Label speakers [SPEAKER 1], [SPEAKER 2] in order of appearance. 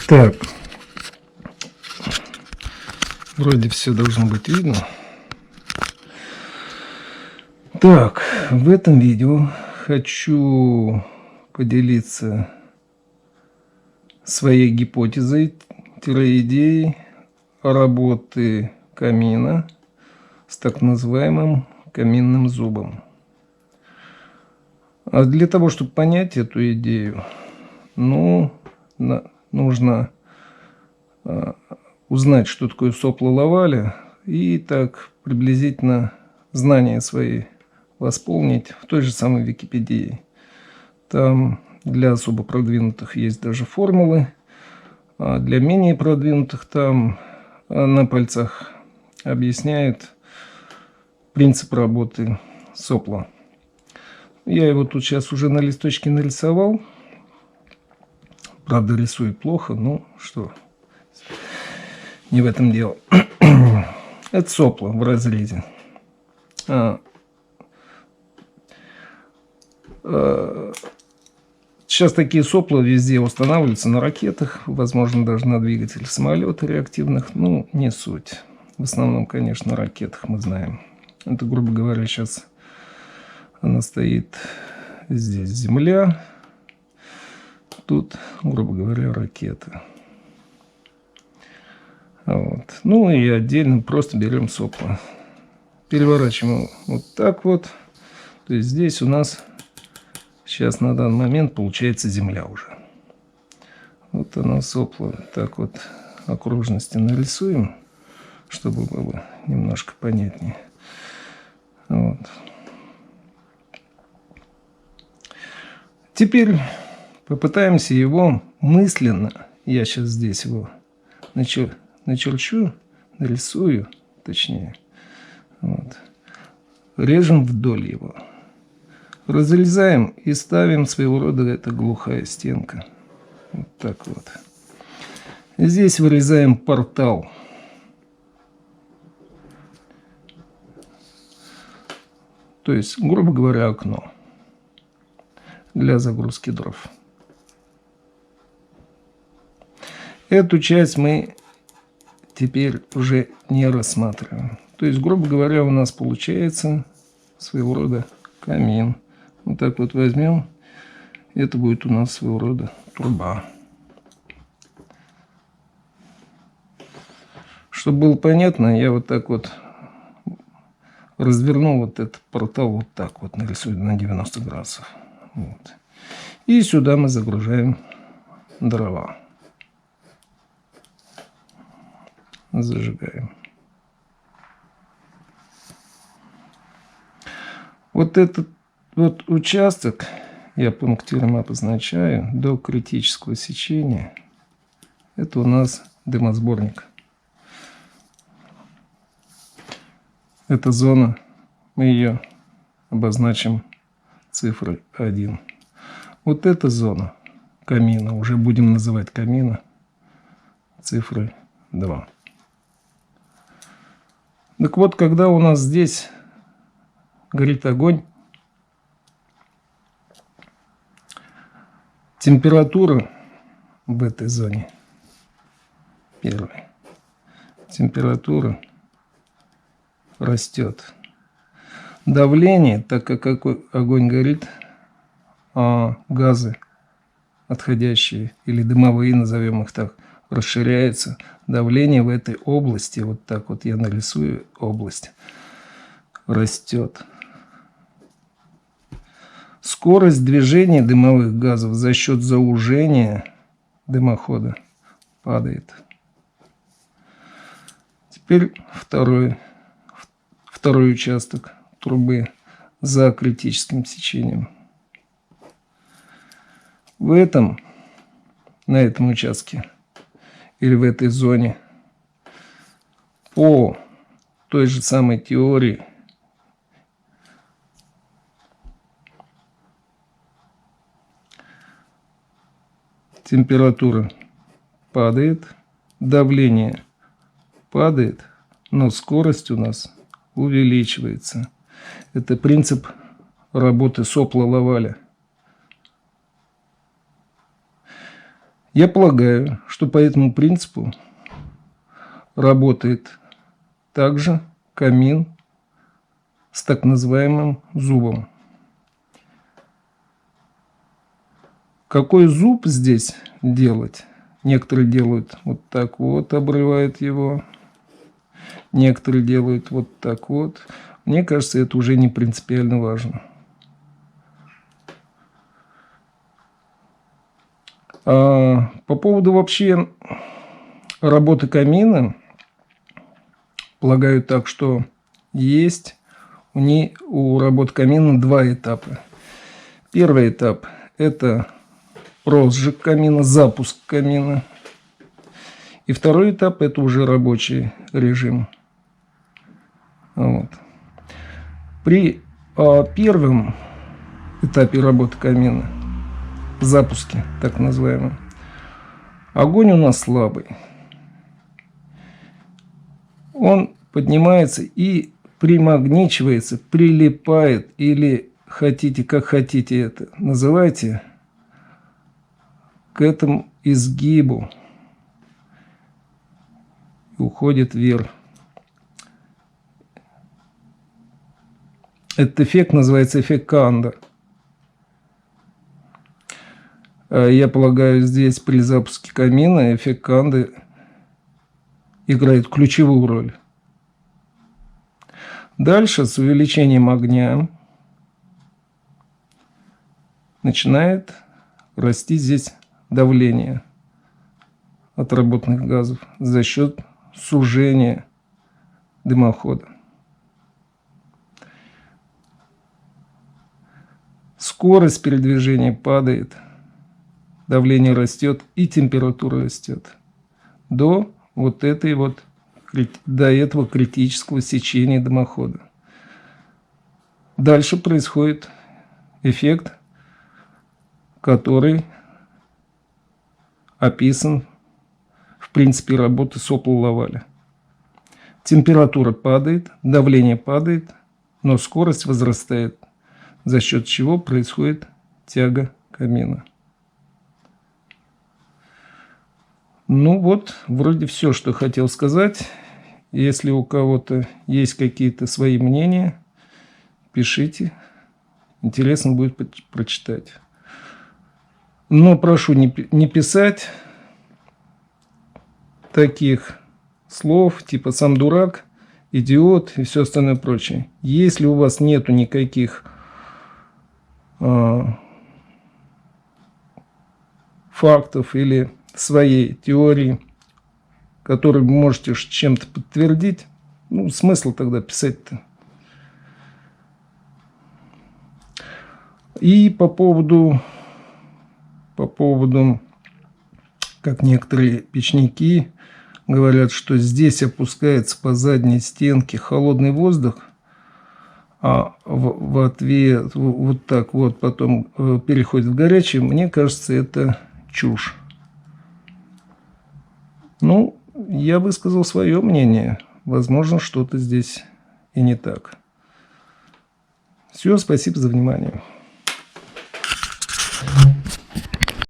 [SPEAKER 1] Так. Вроде все должно быть видно. Так, в этом видео хочу поделиться своей гипотезой-идеей работы камина с так называемым каминным зубом. А для того, чтобы понять эту идею, нужно узнать, что такое сопла Лаваля, и так приблизительно знания свои восполнить в той же самой Википедии. Там для особо продвинутых есть даже формулы, а для менее продвинутых там на пальцах объясняют принцип работы сопла. Я его тут сейчас уже на листочке нарисовал. Правда, рисую плохо, ну что, не в этом дело. Это сопла в разрезе. Сейчас такие сопла везде устанавливаются на ракетах, возможно, даже на двигателях самолета реактивных. Ну, не суть. В основном, конечно, на ракетах мы знаем. Это, грубо говоря, сейчас она стоит здесь Земля. Тут, грубо говоря, ракета. Вот. Ну и отдельно просто берем сопла. Переворачиваем вот так вот. То есть здесь у нас сейчас на данный момент получается Земля уже. Вот она сопла. Так вот окружности нарисуем, чтобы было немножко понятнее. Вот. Теперь попытаемся его мысленно, я сейчас здесь его начерчу, нарисую, точнее, вот. Режем вдоль его, разрезаем и ставим своего рода, это глухая стенка, вот так вот. Здесь вырезаем портал, то есть, грубо говоря, окно для загрузки дров. Эту часть мы теперь уже не рассматриваем. То есть, грубо говоря, у нас получается своего рода камин. Вот так вот возьмем. Это будет у нас своего рода труба. Чтобы было понятно, я вот так вот разверну вот этот портал вот так вот, нарисую на 90 градусов. Вот. И сюда мы загружаем дрова. Зажигаем. Вот этот вот участок я пунктиром обозначаю до критического сечения. Это у нас дымосборник. Эта зона, мы ее обозначим цифрой 1. Вот эта зона камина, уже будем называть камина, цифрой 2. Так вот, когда у нас здесь горит огонь, температура в этой зоне, первая, температура растет. Давление, так как огонь горит, а газы отходящие, или дымовые, назовем их так, расширяется. Давление в этой области, вот так вот я нарисую область, растет. Скорость движения дымовых газов за счет заужения дымохода падает. Теперь второй участок трубы за критическим сечением. На этом участке или в этой зоне по той же самой теории температура падает, давление падает, но скорость у нас увеличивается. Это принцип работы сопла Лаваля. Я полагаю, что по этому принципу работает также камин с так называемым зубом. Какой зуб здесь делать? Некоторые делают вот так вот, обрывают его. Некоторые делают вот так вот. Мне кажется, это уже не принципиально важно. А по поводу вообще работы камина, полагаю так, что есть у работы камина два этапа. Первый этап – это розжиг камина, запуск камина. И второй этап – это уже рабочий режим. Вот. При первом этапе работы камина, запуске так называемом, огонь у нас слабый. Он поднимается и примагничивается, прилипает, или хотите, как хотите это называйте, к этому изгибу и уходит вверх. Этот эффект называется эффект Канда. Я полагаю, здесь при запуске камина эффект Канды играет ключевую роль. Дальше с увеличением огня начинает расти здесь давление отработанных газов за счет сужения дымохода. Скорость передвижения падает, давление растет и температура растет до этого критического сечения дымохода. Дальше происходит эффект, который описан в принципе работы сопла Лаваля. Температура падает, давление падает, но скорость возрастает, за счет чего происходит тяга камина. Ну вот, вроде все, что хотел сказать. Если у кого-то есть какие-то свои мнения, пишите. Интересно будет прочитать. Но прошу не писать таких слов, типа «сам дурак», «идиот» и все остальное прочее. Если у вас нету никаких фактов или своей теории, которую вы можете чем-то подтвердить, ну, смысл тогда писать-то? И по поводу, как некоторые печники говорят, что здесь опускается по задней стенке холодный воздух, а в ответ вот так вот потом переходит в горячий, мне кажется, это чушь. Ну, я высказал свое мнение. Возможно, что-то здесь и не так. Все, спасибо за внимание.